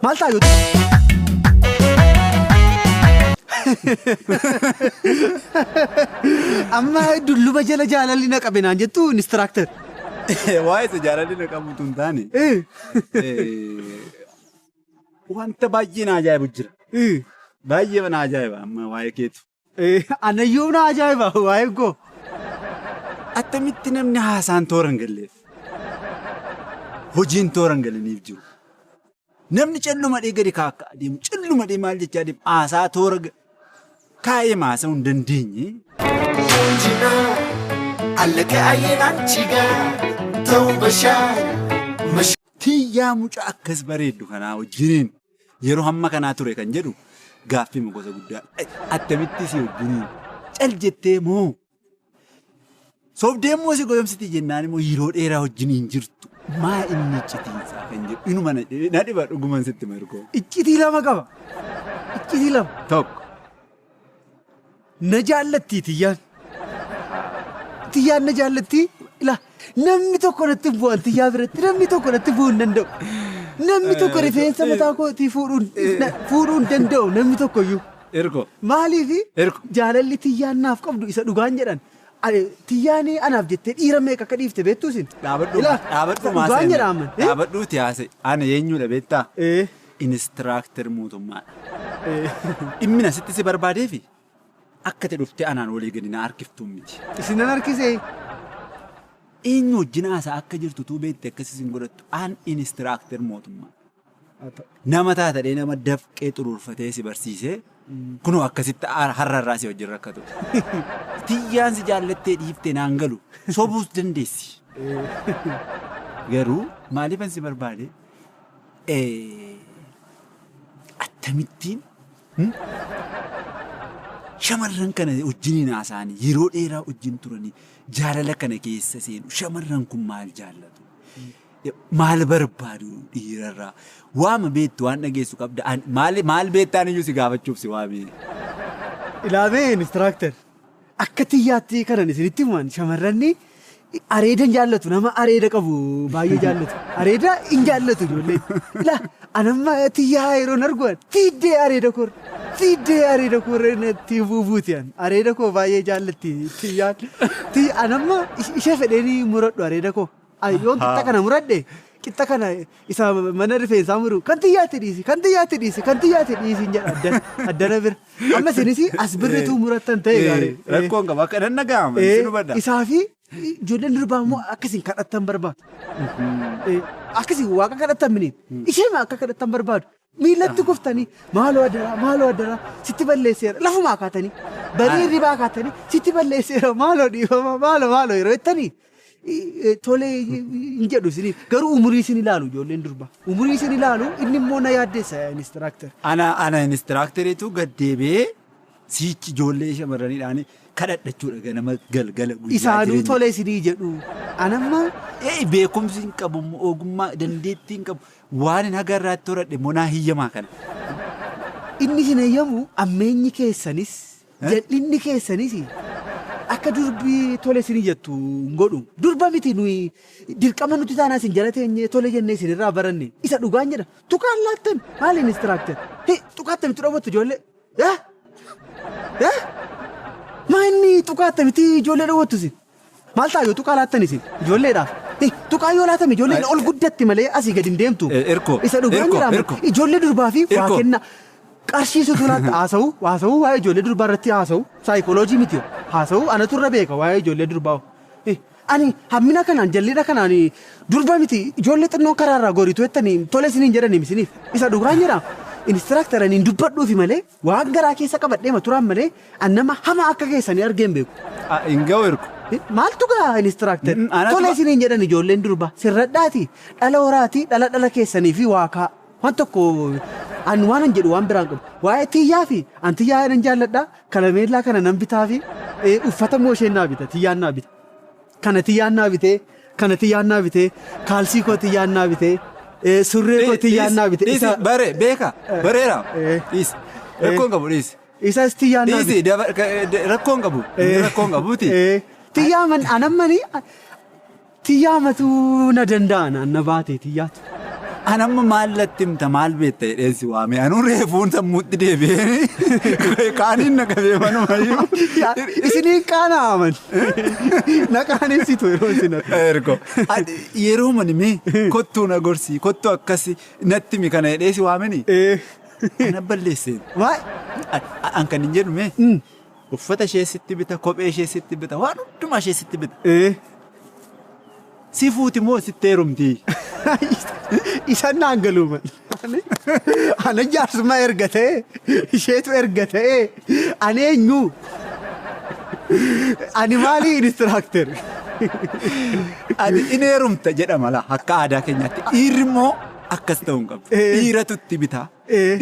maal taayuu amma dulluba jala jaalalli na qabe naan jettu instructor waa'ee isa jaalalli na qabu tun taane wanta baay'ee na ajaa'ibu jira baay'ee na ajaa'iba amma waa'ee keetu anayyuu na ajaa'iba waa'ee koo attamitti namni haasaan toora hin galleef hojiin toora hin galaniif jiru namni callumadhee gadi kaakka adeemu callumadhee maal jechaa adeemu haasaa toora kaa'ee maasa'uu hin dandeenye. Tiyyaa mucaa akkas bareeddu kanaa wajjiniin yeroo hamma kanaa ture kan jedhu gaaffii gosa guddaa attamitti si wajjiniin cal jettee moo soofdee moo si goyomsiti jennaan immoo yeroo dheeraa wajjiniin jirtu maa inni iccitiinsaa kan jedhu inuma na dhiba dhuguman sitti margoo. Iccitii lama qaba. Iccitii lama. Tokko. Na jaallattii tiyyaan. Tiyyaan na jaallattii ilaa namni tokko natti bu'an tiyyaa biratti namni tokko natti bu'uu hin danda'u. Namni tokko rifeensa mataa kootii fuudhuu hin danda'u namni tokkoyyuu. Ergo. Maaliifi jaalalli tiyyaan naaf qabdu isa dhugaan jedhan. Tiyyaanii anaaf jettee dhiira meeqa akka dhiifte beektuu isin? Dhaabadhu maaseen. Dhaabadhuuti haase. Ani eenyudha beektaa? Inistiraaktar mootummaadha. Dhimmina sitti si barbaadeefi akka ta'e dhuftee anaan walii gadi na harkiftuun miti. Isin nan harkisee? Eenyu wajjin haasaa akka jirtutuu beekte akkasii isin godhattu aan inistiraaktar mootummaa. Nama taatadhee nama dafqee xuruurfatee si barsiisee kunoo akkasitti har'arraa si wajjin rakkatu. Tiyyaan si jaallattee dhiiftee naan galu sobuus dandeessi. Garuu maaliifan si barbaade akkamittiin shamarran kana wajjiniin haasa'anii yeroo dheeraa wajjin turanii jaalala kana keessa seenu shamarran kun maal jaallatu? Maal barbaadu dhiirarraa? Waama beektu waan dhageessu qabda. Maal beektaan iyyuu si gaafachuuf si waamee? Ilaamee inistiraaktar akka tiyyaatti kanan isinitti himan shamarranni areedan jaallatu nama areeda qabu baay'ee jaallatu. Areeda hin jaallatu ijoolleen. Ilaa anamma tiyyaa yeroon arguan fiiddee areeda koo natti buubuutiyan areeda koo baay'ee jaallatti tiyyaan. Anamma ishee fedheenii muradhu areeda koo. Yoon qixxa kana muradhe qixxa kana isa mana rifeensaa muru kan xiyyaatti dhiisi hin jedha addana bira amma isinis as birritu murattan ta'e gaarii. Rakkoon qaba akka danna gaama sinu badda. Isaa fi ijoolleen durbaa immoo akkasiin kadhattan barbaadu. Akkasiin waaqa kadhattan miniin ishee akka kadhattan barbaadu. Miilatti kuftanii maaloo addaraa sitti balleesseera lafumaa kaatanii barii ribaa kaatanii sitti balleesseera maaloo dhiifama maaloo yeroo jettanii. Tolee hin jedhu isiniif garuu umurii isin ilaalu ijoolleen durbaa umurii isin ilaalu inni immoo na yaaddeessa inistiraaktar. Ana inistiraaktareetu gaddeebee siichi ijoollee shamarraniidhaan kadhadhachuudha ganama galgala guyyaa isaanuu tolee isinii jedhu anamma beekumsi hin qabu ogummaa dandeettii hin qabu waan hin hagarraatti horadhe monaa hiyyamaa kana. Inni isin hayyamu ammeenyi keessanis jal'inni keessanis. Akka durbii tole isinii jettu godhu durba miti nuyi dirqama nuti taanaa isin jala teenyee tole jennee isinirraa baranne isa dhugaan jedha tuqaan laattan maali inistiraaktar tuqaattamitti dhawwattu ijoollee maa inni tuqaattamitti ijoollee dhawwattu isin maal taayoo tuqaa laattan isin ijoolleedhaaf tuqaa yoo laatame ijoolleen ol guddatti malee asii gadi hin deemtu isa dhugaan jedhama ijoollee durbaa fi waa kenna. Qarshiisutu laata haasa'u waa'ee ijoollee durbaa irratti haasa'u saayikooloojii miti haasa'u anatu irra beeka waa'ee ijoollee durbaa. Ani hammina kanaan jallina kanaan durba miti ijoollee xinnoon karaarraa goriitu jettanii tole isiniin jedhanii isiniif isa dhugaan jedhama. Inistiraaktaraniin dubbadhuufi malee waan garaa keessa qabadheema turaan malee annama hama akka keessanii argeen beeku. Hin ga'u ergu. Maaltu gaa inistiraaktar tole isiniin jedhan ijoolleen durbaa sirradhaati dhala horaati dhala keessanii fi waakaa waan tokko. An waan jedhu waan biraan qabu waa'ee tiyyaa fi an tiyyaa nan jaalladha kalameellaa kana nan bitaa fi uffata moo isheen naa bita tiyyaan naa bita kana tiyyaan naa bitee kaalsii koo tiyyaan naa bitee surree koo tiyyaan naa bitee. Bare beeka bareera rakkoon qabu dhiisi. Isas tiyyaan naa bita rakkoon qabuuti. Tiyyaa anammanii tiyyaa matuu na danda'an anna baatee tiyyaatu. Anamma maallatti himta maal beekta jedheessi waame anuu reefuun sammuutti deebi'ee kaaniin na qabee manumayyuu. Isinii qaana'aman na qaanessitu yeroo isin ergo yeroo manimee kottuu na gorsii kottuu akkasi natti mi kana jedheessi waameni. Ana balleesseen. An kan hin jedhume uffata ishee sitti bita kophee ishee sitti bita waan hundumaa ishee sitti bita. Si fuuti moo sitti heerumtii? Isaan naan galuuman. Ana jaarsummaa erga ta'e isheetu erga ta'e ani eenyu? Ani maali inistiraakter? Ani in heerumta jedhama laa akka aadaa keenyaatti dhiirri immoo akkas ta'uu hin qabu. Dhiiratu itti bitaa.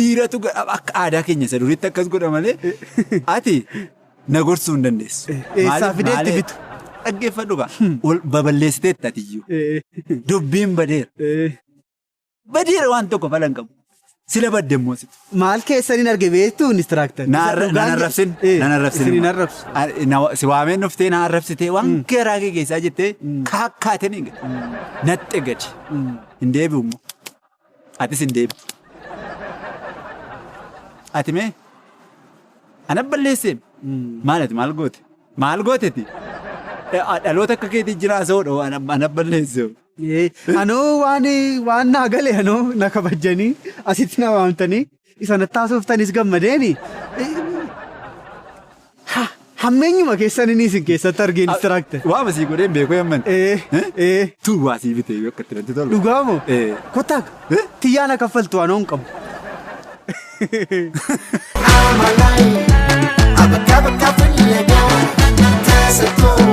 Dhiiratu akka aadaa keenya isa duriitti akkas godha malee ati na gorsuu hin dandeessu. Eessaa fidee itti bitu? Dhaggeeffadhu gaa baballeessiteetti atiyyuu dubbiin badeera. Badeera waan tokko falan qabu sila badde immoo situ. Maal keessaniin arge beektu inistiraakter? Nan arrabsin. Isiniin arrabsu. Si waameen dhuftee na arrabsitee waan garaa kee keessaa jettee kaakkaatanii naxxe gadi. Hin deebi'u immoo. Atis hin deebi'u. Ati mee? Ana balleessee maalati maal goote? Maal gooteeti? Dhaloota akka keetii jiraasoo ana balleessee. Anoo waan naa galee anoo na kabajanii asitti na waamtanii isa natti haasoftanis gammadeeni. Hammeenyuma keessanii isin keessatti argee inistiraakter. Waama sii godheen beekuu yamman. Tuu waa sii bitee akka itti natti tolu. Dhugaamoo? Kottaak xiyyaana kaffaltu anoo hin qabu. Bakka bakka fayyadamu taasifatu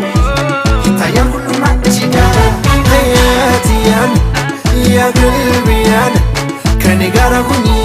taayaan hundumaa jigaa hayyaatiyaan yaa gulbiyaan kan gara kunii.